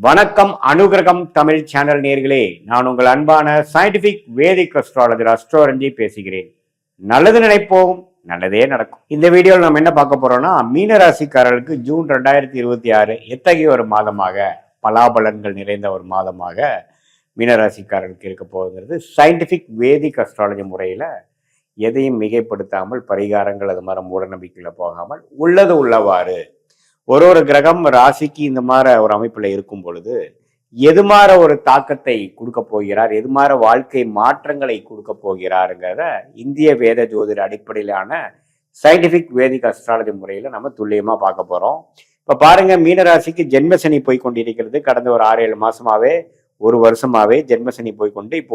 வணக்கம் அனுகிரகம் தமிழ் சேனல் நேர்களே, நான் உங்கள் அன்பான சயின்டிபிக் வேதிக் அஸ்ட்ராலஜர் அஸ்ட்ரோரஞ்சி பேசுகிறேன். நல்லது நினைப்போம், நல்லதே நடக்கும். இந்த வீடியோவில் நம்ம என்ன பார்க்க போறோம்னா, மீனராசிக்காரர்களுக்கு ஜூன் 2026 எத்தகைய ஒரு மாதமாக, பலாபலன்கள் நிறைந்த ஒரு மாதமாக மீனராசிக்காரர்களுக்கு இருக்க போகுங்கிறது சயின்டிபிக் வேதிக் அஸ்ட்ராலஜி முறையில் எதையும் மிகைப்படுத்தாமல், பரிகாரங்கள் அது மாதிரி மூட நம்பிக்கையில் போகாமல் உள்ளது உள்ளவாறு ஒரு கிரகம் ராசிக்கு இந்த மாதிரி ஒரு அமைப்புல இருக்கும் பொழுது எது மாதிரி ஒரு தாக்கத்தை கொடுக்க போகிறார், எது மாதிரி வாழ்க்கை மாற்றங்களை கொடுக்க போகிறாருங்கிறத இந்திய வேத ஜோதிட அடிப்படையிலான சயின்டிபிக் வேதிக் அஸ்ட்ராலஜி முறையில நம்ம துல்லியமா பார்க்க போறோம். இப்ப பாருங்க, மீனராசிக்கு ஜென்மசனி போய் கொண்டிருக்கிறது. கடந்த ஒரு 6-7 மாசமாவே, ஒரு வருஷமாவே ஜென்மசனி போய்கொண்டு இப்போ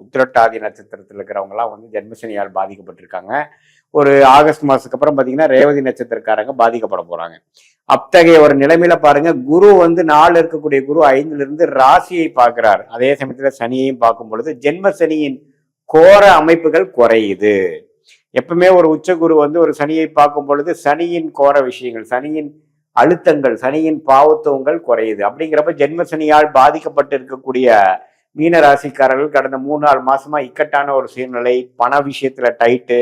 உத்திரட்டாதி நட்சத்திரத்தில் இருக்கிறவங்க எல்லாம் வந்து ஜென்மசனியால் பாதிக்கப்பட்டிருக்காங்க. ஒரு ஆகஸ்ட் மாசத்துக்கு அப்புறம் பாத்தீங்கன்னா ரேவதி நட்சத்திரக்காரங்க பாதிக்கப்பட போறாங்க. அத்தகைய ஒரு நிலைமையில பாருங்க, குரு வந்து 4 இருக்கக்கூடிய குரு 5ல இருந்து ராசியை பார்க்கிறார். அதே சமயத்துல சனியையும் பார்க்கும் பொழுது ஜென்ம சனியின் கோர அமைப்புகள் குறையுது. எப்பவுமே ஒரு உச்ச குரு வந்து ஒரு சனியை பார்க்கும் பொழுது சனியின் கோர விஷயங்கள், சனியின் அழுத்தங்கள், சனியின் பாவத்துவங்கள் குறையுது. அப்படிங்கிறப்ப ஜென்ம சனியால் பாதிக்கப்பட்டு இருக்கக்கூடிய மீன ராசிக்காரர்கள் கடந்த 3-4 மாசமா இக்கட்டான ஒரு சூழ்நிலை, பண விஷயத்துல டைட்டு,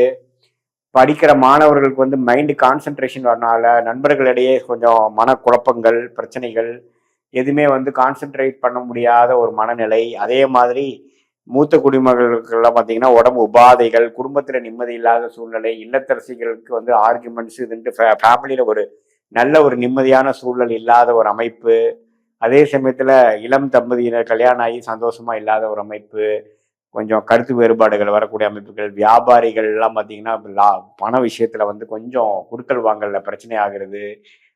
படிக்கிற மாணவர்களுக்கு வந்து மைண்டு கான்சென்ட்ரேஷன் வரனால நண்பர்களிடையே கொஞ்சம் மனக்குழப்பங்கள், பிரச்சனைகள், எதுவுமே வந்து கான்சென்ட்ரேட் பண்ண முடியாத ஒரு மனநிலை. அதே மாதிரி மூத்த குடிமகளுக்கெல்லாம் பார்த்தீங்கன்னா உடம்பு உபாதைகள், குடும்பத்தில் நிம்மதி இல்லாத சூழ்நிலை, இல்லத்தரசிகளுக்கு வந்து ஆர்குமெண்ட்ஸ், இதுன்ட்டு ஃபேமிலியில் ஒரு நல்ல ஒரு நிம்மதியான சூழல் இல்லாத ஒரு அமைப்பு. அதே சமயத்தில் இளம் தம்பதியினர் கல்யாணம் ஆகி சந்தோஷமா இல்லாத ஒரு அமைப்பு, கொஞ்சம் கருத்து வேறுபாடுகள் வரக்கூடிய அமைப்புகள், வியாபாரிகள் எல்லாம் பார்த்தீங்கன்னா பண விஷயத்துல வந்து கொஞ்சம் குடுக்கல் வாங்கல பிரச்சனை ஆகுறது.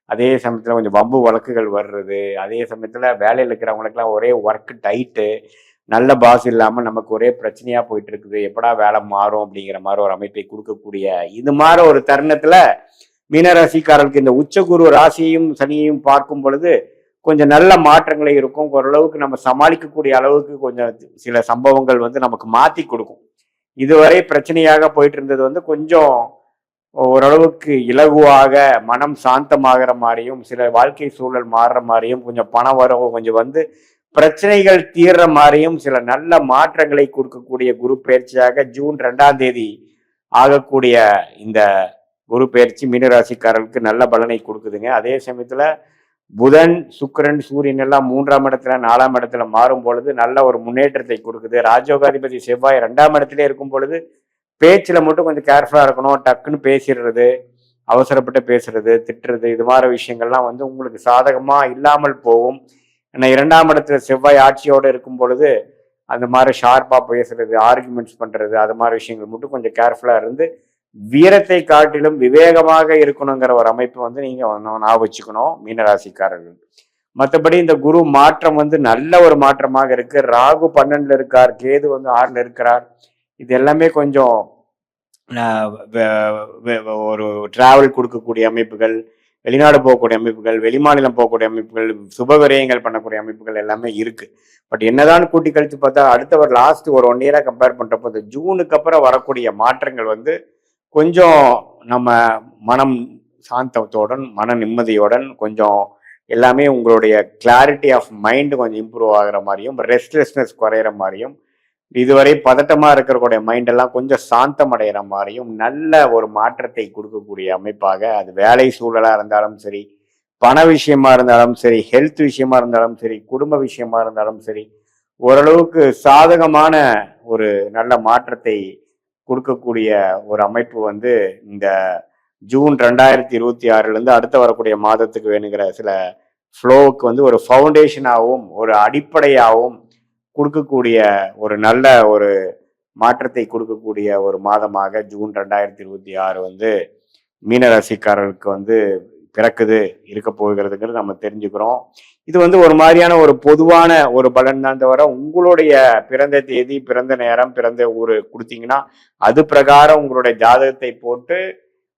அதே சமயத்துல கொஞ்சம் வம்பு வழக்குகள் வர்றது. அதே சமயத்துல வேலையில் இருக்கிறவங்களுக்குலாம் ஒரே ஒர்க் டைட்டு, நல்ல பாஸ் இல்லாம நமக்கு ஒரே பிரச்சனையா போயிட்டு இருக்குது, எப்படா வேலை மாறும் அப்படிங்கிற மாதிரி ஒரு அமைப்பை கொடுக்கக்கூடிய இது மாதிரி ஒரு தருணத்துல மீனராசிக்காரர்களுக்கு இந்த உச்சகுரு ராசியையும் சனியையும் பார்க்கும் பொழுது கொஞ்சம் நல்ல மாற்றங்களே இருக்கும். ஓரளவுக்கு நம்ம சமாளிக்கக்கூடிய அளவுக்கு கொஞ்சம் சில சம்பவங்கள் வந்து நமக்கு மாத்தி கொடுக்கும். இதுவரை பிரச்சனையாக போயிட்டு இருந்தது வந்து கொஞ்சம் ஓரளவுக்கு இலகுவாக, மனம் சாந்தமாகிற மாதிரியும், சில வாழ்க்கை சூழல் மாறுற மாதிரியும், கொஞ்சம் பணம் வரவு கொஞ்சம் வந்து பிரச்சனைகள் தீர்ற மாதிரியும் சில நல்ல மாற்றங்களை கொடுக்கக்கூடிய குரு பயிற்சியாக ஜூன் 2 ஆகக்கூடிய இந்த குரு பயிற்சி மீனராசிக்காரர்களுக்கு நல்ல பலனை கொடுக்குதுங்க. அதே சமயத்துல புதன், சுக்கிரன், சூரியன் எல்லாம் 3ஆம் இடத்துல 4ஆம் இடத்துல மாறும் பொழுது நல்ல ஒரு முன்னேற்றத்தை கொடுக்குது. ராஜயோகாதிபதி செவ்வாய் 2ஆம் இடத்துல இருக்கும் பொழுது பேச்சுல மட்டும் கொஞ்சம் கேர்ஃபுல்லா இருக்கணும். டக்குன்னு பேசிடுறது, அவசரப்பட்டு பேசுறது, திட்டுறது, இது மாதிரி விஷயங்கள்லாம் வந்து உங்களுக்கு சாதகமா இல்லாமல் போகும். ஏன்னா 2ஆம் இடத்துல செவ்வாய் ஆட்சியோடு இருக்கும் பொழுது அந்த மாதிரி ஷார்ப்பா பேசுறது, ஆர்குமெண்ட்ஸ் பண்றது, அது மாதிரி விஷயங்கள் மட்டும் கொஞ்சம் கேர்ஃபுல்லா இருந்து வீரத்தை காட்டிலும் விவேகமாக இருக்கணுங்கிற ஒரு அமைப்பு வந்து நீங்க ஞாபகம் வச்சுக்கணும் மீனராசிக்காரர்கள். மற்றபடி இந்த குரு மாற்றம் வந்து நல்ல ஒரு மாற்றமாக இருக்கு. ராகு 12ல இருக்கார், கேது வந்து 6ல இருக்கிறார். இது எல்லாமே கொஞ்சம் ஒரு டிராவல் கொடுக்கக்கூடிய அமைப்புகள், வெளிநாடு போகக்கூடிய அமைப்புகள், வெளிமாநிலம் போகக்கூடிய அமைப்புகள், சுப விரயங்கள் பண்ணக்கூடிய அமைப்புகள் எல்லாமே இருக்கு. பட் என்னதான் கூட்டி கழித்து பார்த்தா அடுத்த ஒரு லாஸ்ட் ஒரு 1 இயரா கம்பேர் பண்றப்போ இந்த ஜூனுக்கு அப்புறம் வரக்கூடிய மாற்றங்கள் வந்து கொஞ்சம் நம்ம மனம் சாந்தத்துடன், மன நிம்மதியுடன், கொஞ்சம் எல்லாமே உங்களுடைய கிளாரிட்டி ஆஃப் மைண்டு கொஞ்சம் இம்ப்ரூவ் ஆகிற மாதிரியும், ரெஸ்ட்லெஸ்னஸ் குறையிற மாதிரியும், இதுவரை பதட்டமா இருக்கிறக்கூடிய மைண்டெல்லாம் கொஞ்சம் சாந்தம் அடைகிற மாதிரியும் நல்ல ஒரு மாற்றத்தை கொடுக்கக்கூடிய அமைப்பாக, அது வேலை சூழலா இருந்தாலும் சரி, பண விஷயமா இருந்தாலும் சரி, ஹெல்த் விஷயமா இருந்தாலும் சரி, குடும்ப விஷயமா இருந்தாலும் சரி, ஓரளவுக்கு சாதகமான ஒரு நல்ல மாற்றத்தை கொடுக்கக்கூடிய ஒரு அமைப்பு வந்து இந்த ஜூன் 2026 அடுத்து வரக்கூடிய மாதத்துக்கு வேணுங்கிற சில ஃப்ளோவுக்கு வந்து ஒரு ஃபவுண்டேஷனாகவும் ஒரு அடிப்படையாகவும் கொடுக்கக்கூடிய ஒரு நல்ல ஒரு மாற்றத்தை கொடுக்கக்கூடிய ஒரு மாதமாக ஜூன் 2026 வந்து மீனராசிக்காரர்களுக்கு வந்து பிறக்குது, இருக்க போகிறதுங்கிறது நம்ம தெரிஞ்சுக்கிறோம். இது வந்து ஒரு மாதிரியான ஒரு பொதுவான ஒரு பலன் தான் தவிர, உங்களுடைய பிறந்த தேதி, பிறந்த நேரம், பிறந்த ஊர் கொடுத்தீங்கன்னா அது பிரகாரம் உங்களுடைய ஜாதகத்தை போட்டு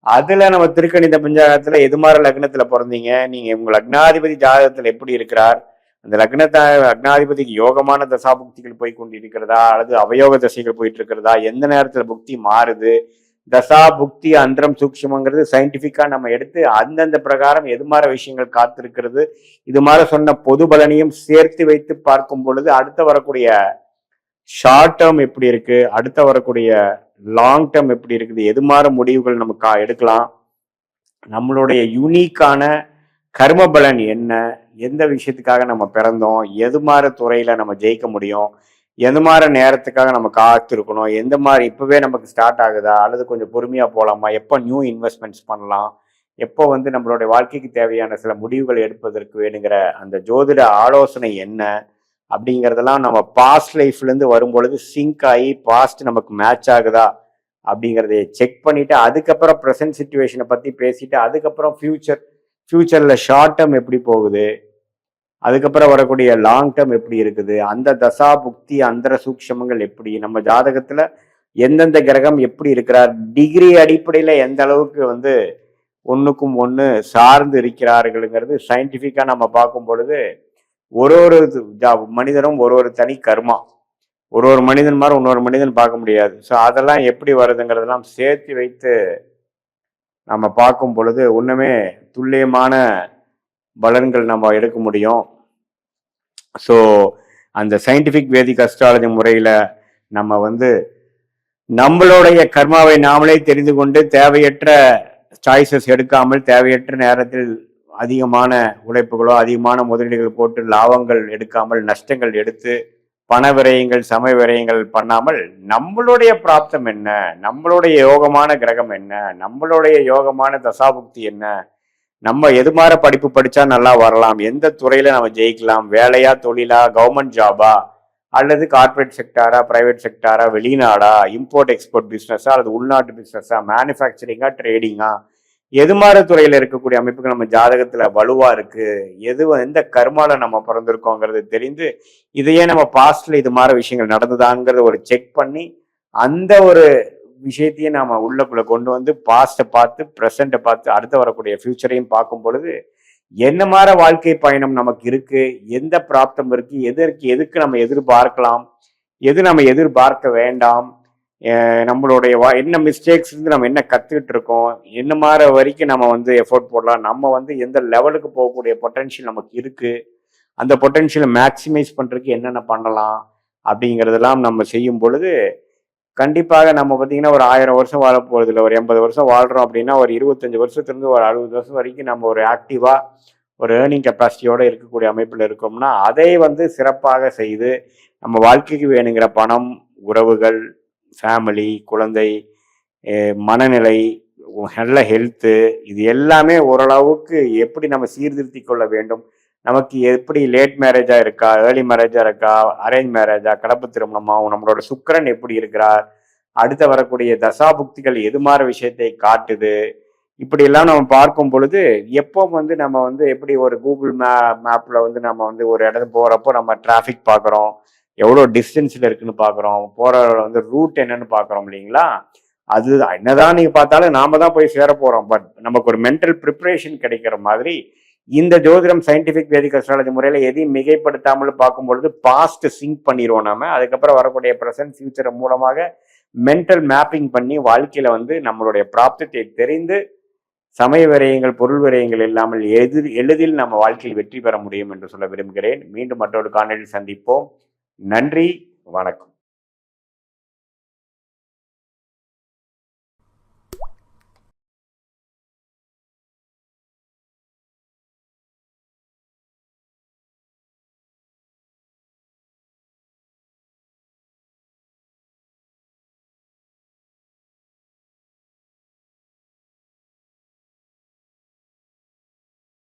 அதுல நம்ம திருக்கணித பஞ்சாங்கத்துல எது மாதிரி லக்னத்துல பிறந்தீங்க, நீங்க உங்க லக்னாதிபதி ஜாதகத்துல எப்படி இருக்கிறார், அந்த லக்னாதிபதிக்கு யோகமான தசாபுக்திகள் போய் கொண்டு இருக்கிறதா அல்லது அவயோக தசைகள் போயிட்டு இருக்கிறதா, எந்த நேரத்துல புக்தி மாறுது, தசா புக்தி அந்தரம் சூக்ஷமங்கிறது சயின்டிஃபிக்கா நம்ம எடுத்து அந்தந்த பிரகாரம் எது மாதிரி விஷயங்கள் காத்திருக்கிறது, இது மாதிரி சொன்ன பொது பலனையும் சேர்த்து வைத்து பார்க்கும் பொழுது அடுத்த வரக்கூடிய ஷார்ட் டேர்ம் எப்படி இருக்கு, அடுத்த வரக்கூடிய லாங் டேர்ம் எப்படி இருக்குது, எது மாதிரி முடிவுகள் நமக்கு எடுக்கலாம், நம்மளுடைய யூனிக்கான கர்ம பலன் என்ன, எந்த விஷயத்துக்காக நம்ம பிறந்தோம், எது மாதிரி துறையில நம்ம ஜெயிக்க முடியும், எந்த மாதிரி நேரத்துக்காக நம்ம காத்திருக்கணும், எந்த மாதிரி இப்பவே நமக்கு ஸ்டார்ட் ஆகுதா அல்லது கொஞ்சம் பொறுமையா போகலாமா, எப்போ நியூ இன்வெஸ்ட்மெண்ட்ஸ் பண்ணலாம், எப்போ வந்து நம்மளுடைய வாழ்க்கைக்கு தேவையான சில முடிவுகள் எடுப்பதற்கு வேணுங்கிற அந்த ஜோதிட ஆலோசனை என்ன அப்படிங்கிறதெல்லாம் நம்ம பாஸ்ட் லைஃப்லேருந்து வரும்பொழுது சிங்க் ஆகி பாஸ்ட் நமக்கு மேட்ச் ஆகுதா அப்படிங்கிறத செக் பண்ணிட்டு அதுக்கப்புறம் ப்ரெசன்ட் சுச்சுவேஷனை பற்றி பேசிட்டு அதுக்கப்புறம் ஃபியூச்சரில் ஷார்ட் டேர்ம் எப்படி போகுது, அதுக்கப்புறம் வரக்கூடிய லாங் டேர்ம் எப்படி இருக்குது, அந்த தசா புக்தி அந்தர சூக்ஷமங்கள் எப்படி, நம்ம ஜாதகத்தில் எந்தெந்த கிரகம் எப்படி இருக்கிறார், டிகிரி அடிப்படையில் எந்த அளவுக்கு வந்து ஒன்றுக்கும் ஒன்று சார்ந்து இருக்கிறார்களுங்கிறது சயின்டிஃபிக்காக நம்ம பார்க்கும் பொழுது ஒரு மனிதனும் ஒரு தனி கர்மா, ஒரு மனிதன் மாதிரி இன்னொரு மனிதன் பார்க்க முடியாது. ஸோ அதெல்லாம் எப்படி வருதுங்கிறதெல்லாம் சேர்த்து வைத்து நம்ம பார்க்கும் பொழுது ஒன்றுமே துல்லியமான பலன்கள் நம்ம எடுக்க முடியும். ஸோ அந்த சயின்டிஃபிக் வேதிக் அஸ்ட்ராலஜி முறையில் நம்ம வந்து நம்மளுடைய கர்மாவை நாமளே தெரிந்து கொண்டு தேவையற்ற சாய்ஸஸ் எடுக்காமல் தேவையற்ற நேரத்தில் அதிகமான உழைப்புகளோ அதிகமான முதலீடுகள் போட்டு லாபங்கள் எடுக்காமல் நஷ்டங்கள் எடுத்து பண விரயங்கள் சமய விரயங்கள் பண்ணாமல் நம்மளுடைய பிராப்தம் என்ன, நம்மளுடைய யோகமான கிரகம் என்ன, நம்மளுடைய யோகமான தசாபுக்தி என்ன, நம்ம எது மாதிரி படிப்பு படிச்சா நல்லா வரலாம், எந்த துறையில நம்ம ஜெயிக்கலாம், வேலையா தொழிலா கவர்மெண்ட் ஜாபா அல்லது கார்பரேட் செக்டாரா பிரைவேட் செக்டாரா வெளிநாடா இம்போர்ட் எக்ஸ்போர்ட் பிஸ்னஸா அல்லது உள்நாட்டு பிஸ்னஸா மேனுஃபேக்சரிங்கா ட்ரேடிங்கா எது மாதிரி துறையில இருக்கக்கூடிய அமைப்புகள் நம்ம ஜாதகத்துல வலுவா இருக்கு, எந்த கர்மால நம்ம பிறந்திருக்கோங்கிறது தெரிந்து இதையே நம்ம பாஸ்ட்ல இது மாதிரி விஷயங்கள் நடந்ததாங்கிறத ஒரு செக் பண்ணி அந்த ஒரு விஷயத்தையே நாம உள்ளக்குள்ள கொண்டு வந்து பாஸ்ட்டை பார்த்து ப்ரெசண்ட்டை பார்த்து அடுத்த வரக்கூடிய ஃபியூச்சரையும் பார்க்கும் பொழுது என்ன மாதிரி வாழ்க்கை பயணம் நமக்கு இருக்கு, எந்த பிராப்தம் இருக்கு, எதுக்கு நம்ம எதிர்பார்க்கலாம், எது நம்ம எதிர்பார்க்க வேண்டாம், நம்மளுடைய என்ன மிஸ்டேக்ஸ் இருந்து நம்ம என்ன கத்துக்கிட்டு இருக்கோம், என்ன மாதிரி வரைக்கும் நம்ம வந்து எஃபோர்ட் போடலாம், நம்ம வந்து எந்த லெவலுக்கு போகக்கூடிய பொட்டென்ஷியல் நமக்கு இருக்கு, அந்த பொட்டென்ஷியலை மேக்சிமைஸ் பண்றதுக்கு என்னென்ன பண்ணலாம் அப்படிங்கிறதெல்லாம் நம்ம செய்யும் பொழுது கண்டிப்பாக நம்ம பார்த்தீங்கன்னா ஒரு 1000 வருஷம் வாழ போகிறது இல்லை, ஒரு 80 வருஷம் வாழ்றோம் அப்படின்னா ஒரு 25 வருஷத்துலேருந்து ஒரு 60 வருஷம் வரைக்கும் நம்ம ஒரு ஆக்டிவா ஒரு ஏர்னிங் கெப்பாசிட்டியோட இருக்கக்கூடிய அமைப்பில் இருக்கோம்னா அதை வந்து சிறப்பாக செய்து நம்ம வாழ்க்கைக்கு வேணுங்கிற பணம், உறவுகள், ஃபேமிலி, குழந்தை, மனநிலை, நல்ல ஹெல்த்து, இது எல்லாமே ஓரளவுக்கு எப்படி நம்ம சீர்திருத்தி கொள்ள வேண்டும், நமக்கு எப்படி லேட் மேரேஜா இருக்கா, ஏர்லி மேரேஜா இருக்கா, அரேஞ்ச் மேரேஜா, கலப்பு திருமணமாகவும், நம்மளோட சுக்கிரன் எப்படி இருக்கிறார், அடுத்த வரக்கூடிய தசாபுக்திகள் எது மாதிரி விஷயத்தை காட்டுது, இப்படி எல்லாம் நம்ம பார்க்கும் பொழுது எப்போ வந்து நம்ம வந்து எப்படி ஒரு கூகுள் மேப்ல வந்து நம்ம வந்து ஒரு இடத்துக்கு போறப்போ நம்ம டிராஃபிக் பார்க்குறோம், எவ்வளோ டிஸ்டன்ஸ்ல இருக்குன்னு பார்க்குறோம், போற வந்து ரூட் என்னன்னு பார்க்குறோம் இல்லைங்களா, அது என்னதான் நீங்க பார்த்தாலும் நாம தான் போய் சேர போறோம். பட் நமக்கு ஒரு மென்டல் ப்ரிப்பரேஷன் கிடைக்கிற மாதிரி இந்த ஜோதிடம் சயின்டிபிக் வேதிக் அஸ்ட்ராலஜி முறையில எதையும் மிகைப்படுத்தாமல் பார்க்கும் பொழுது பாஸ்ட் சிங்க் பண்ணிடுவோம் நாம. அதுக்கப்புறம் வரக்கூடிய ப்ரெசன்ட் ஃபியூச்சர் மூலமாக மென்டல் மேப்பிங் பண்ணி வாழ்க்கையில வந்து நம்மளுடைய பிராப்தத்தை தெரிந்து சமய விரயங்கள் பொருள் விரயங்கள் இல்லாமல் எளிதில் நம்ம வாழ்க்கையில் வெற்றி பெற முடியும் என்று சொல்ல விரும்புகிறேன். மீண்டும் மற்றொரு காணொலியில் சந்திப்போம். நன்றி, வணக்கம்.